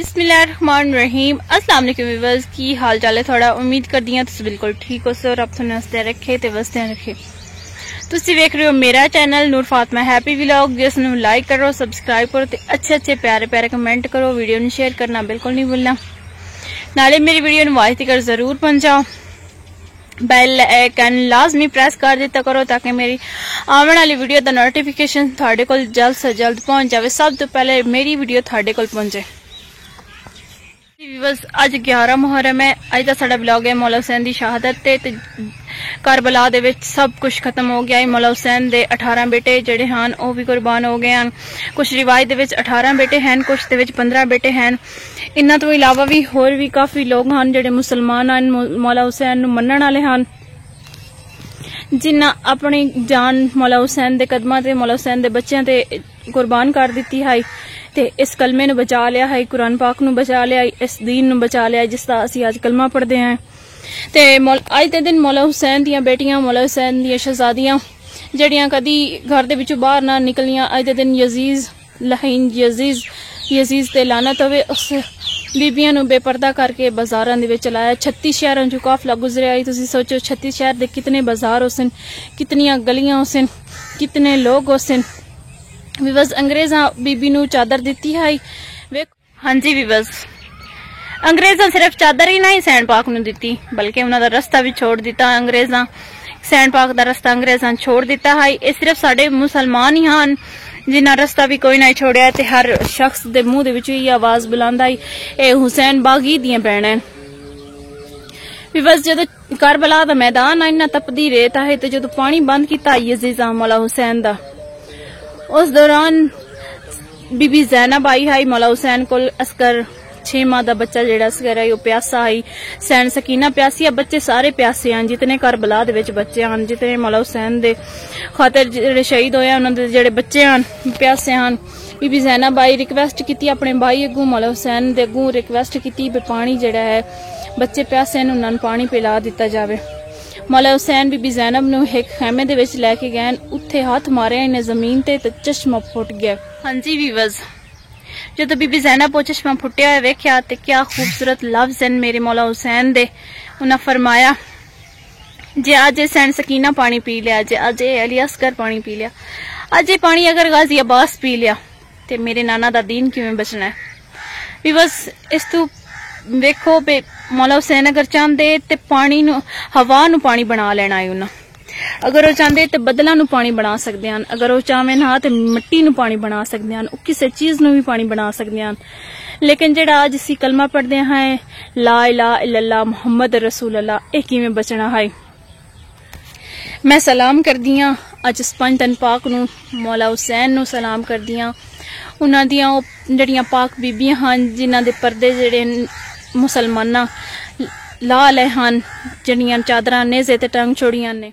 बिस्मिल्लाहिर्रहमानिर्रहीम। अस्सलाम वालेकुम व्यूअर्स, की हाल चाल है थोड़ा। उम्मीद कर दी तुम बिल्कुल ठीक हो सो, रब तुहानू हसदे रखे ते वसदे रखे। तुसी वेख रहे हो मेरा channel Noor Fatima happy vlog, जिसनू लाइक करो, सब्सक्राइब करो ते अच्छे अच्छे प्यारे प्यारे कमेंट करो। वीडियो नू शेयर करना बिल्कुल नहीं भूलना, नाले मेरी वीडियो नू वाज तक जरूर पहुंचाओ। बेल आइकन लाजमी प्रेस कर दिता करो ताकि मेरी आने वाली वीडियो का नोटिफिकेशन थोड़े को जल्द से जल्द पहुंच जाए। सब तो पहले मेरी वीडियो थोड़े को पहुंचे। अज 11 मुहर्रम है। अज का साडा ब्लॉग है मौला हुसैन की शहादत ते करबला दे विच सब कुछ खत्म हो गया है। मौला हुसैन दे 18 बेटे जड़े हैं वह भी कुर्बान हो गए हैं। कुछ रिवायत दे विच 18 बेटे हैं, कुछ दे विच 15 बेटे हैं। इन्हां तो इलावा भी होर भी काफी लोग हैं जड़े मुसलमान हैं, मौला हुसैन नूं मन्नण वाले हैं, जिन्हां अपनी जान मौला हुसैन दे कदमां ते मौला हुसैन दे बच्चों ते कुर्बान कर दी है। ते इस कलमे नूं बचा लिया है, कुरान पाक नूं बचा लिया, इस दीन नूं बचा लिया जिसका असीं अज कलमा पढ़ते हैं। ते अज के दिन मौला हुसैन दियां बेटियां, मौला हुसैन दियां शहजादियां जड़ियां कदी घर दे विचों बाहर ना निकलियां, अज के दिन यजीज लहीन यजीज ते लानत होवे उस बीबियां नूं बेपर्दा करके बाजारां दे विच लाया। 36 शहरां चों काफला गुजरिया। तुसीं सोचो 36 शहर दे कितने बाजार होसन, कितनियां गलियां होसन, कितने लोग होसन। विवस अंग्रेजा बीबी नूं चादर दी है। हाँ जी विवस, अंग्रेजा सिर्फ चादर ही नहीं सैन पाक नूं दी, बल्कि उन्होंने रस्ता भी छोड़ दिता। अंग्रेजा सैन पाक दा रस्ता अंग्रेजा छोड़ दिता है। ये सिर्फ साडे मुसलमान ही हैं जिन्ना रस्ता भी कोई नहीं छोड़िया। ते हर शख्स दे मुंह दे विच ये आवाज बुलंदा है, ए हुसैन बागी दियां भैणां। विवस जदों करबला दा मैदान इन्ना तपदी रेत है, तो जदों पानी बंद किया यजीजा मौला हुसैन दा, उस दौरान बीबी जैनब आई है। मौला हुसैन को अस्कर 6 माह का बच्चा जेड़ा अस्कर है प्यासा है। सैन सकीना प्यासी है, बच्चे सारे प्यासे हैं जितने करबला दे विच बच्चे हैं, जितने मौला हुसैन दे खातर जेड़े शहीद होए उन्होंने जेड़े बच्चे हैं प्यासे हैं। बीबी जैनब आई, रिक्वेस्ट की अपने भाई अगू मौला हुसैन दे अगू रिक्वेस्ट की पानी जेड़ा है बच्चे प्यासे हैं उन्होंने पानी पिला दिता जाए। मौला हुसैन बीबी जैनब नूं एक खैमे दे विच लैके गए, उत्थे हाथ मारे इन्हें जमीन ते चश्मा फुट गया। हाँ जी वीवर्स, जो बीबी जैनब वो चश्मा फुटिया हुआ वेख्या ते क्या खूबसूरत लफ्ज हैं मेरे मौला हुसैन दे। उन्हें फरमाया जे अज सैन सकीना पानी पी लिया, जे अज अली असगर पानी पी लिया, अज ये पानी अगर गाजी अब्बास पी लिया ते मेरे नाना दा दीन किवें बचना है। वीवर्स इस तू वेखो बे मौला हुसैन अगर चाहते तो पानी नू हवा नू पानी बना लेना है उन्हें। अगर वो चाहते तो बदलों नू पानी बना सकते हैं, अगर वो चाहे ना तो मिट्टी नू पानी बना सकते हैं, किसी चीज नू भी पानी बना सकते हैं। लेकिन जेड़ा अज असीं कलमा पढ़ते हैं ला इलाहा इल्लल्लाह मुहम्मद रसूल अल्लाह, ये किवें बचना है। मैं सलाम कर दियां अज पंज तन पाक नू, मौला हुसैन नू सलाम कर दियां। उन्हां दियां जड़ियां पाक बीबियां हैं जिन्हां दे पर्दे जेड़े मुसलमाना ला ले हैं, जड़ियां चादरां नेज़े ते टंग छोड़ियां ने।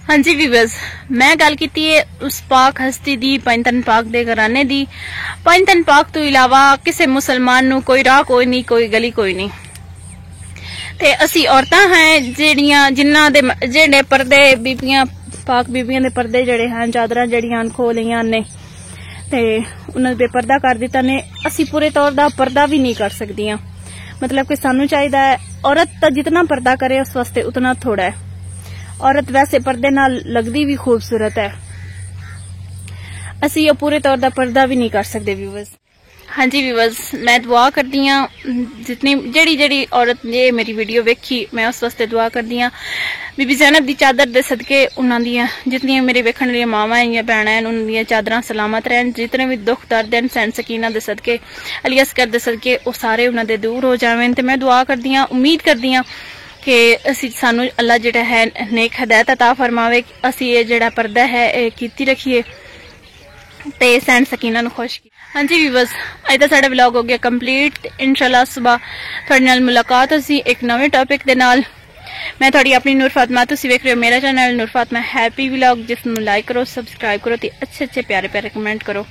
हाँ जी वीवर्स, मैं गल कीती है उस पाक हस्ती दी, पंजतन पाक दे घराने दी। पंजतन पाक तो इलावा किसी मुसलमान नू कोई राह कोई नहीं, कोई गली कोई नहीं। ते असी औरतां हैं जेड़ियां जिन्हां दे जेड़े पर्दे बीबियां पाक बीबियां दे पर्दे जड़े हैं चादरां जड़ियां खो लियां ने ते उन्हें बेपर्दा कर दिता ने। असी पूरे तौर दा पर्दा भी नहीं कर सकदियां, मतलब कि सानू चाहिदा है औरत जितना पर्दा करे उस वास्ते उतना थोड़ा है। औरत वैसे पर्दे नाल लगदी भी खूबसूरत है, असी पूरे तौर दा पर्दा भी नहीं कर सकते व्यूवर्स। हाँ जी व्यूवर्स, मैं दुआ करदी हां जितनी जेड़ी औरत ने मेरी वीडियो वेखी मैं उस वास्ते दुआ करदी हां बीबी जैनब दी चादर दे सदके उन्हां दियां जितनियां मेरे वेखण वाली मावां हैं या भैणां हैं उन्हां दियां चादरां सलामत रहन, जितने भी दुख दर्द हैं सैन सकीना दे सदके अली असगर दे सदके वो सारे उन्हां दे दूर हो जावें। ते मैं दुआ करदी हां, उम्मीद करदी हां कि असी सानू अल्लाह जेड़ा है नेक हदायत अता फरमावे, असी ये जेड़ा पर्दा है कीती रखिए ते सैन सकीना नू खुश की। हाँ जी व्यूवर्स, अज दा साडा व्लॉग हो गया कंप्लीट। इंशाल्लाह सुबह थोड़े नाल मुलाकात होसी एक नवे टॉपिक दे नाल। मैं थोड़ी अपनी नूर फातिमा, तुसीं वेख रहे हो मेरा channel Noor Fatima happy vlog, जिसनू लाइक करो, सब्सक्राइब करो ते अच्छे अच्छे प्यारे प्यारे कमेंट करो।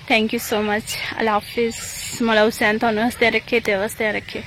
Thank you so much. Allah हाफिज। मौला हुसैन तुहानू हसदे रखे ते वसदे रखे।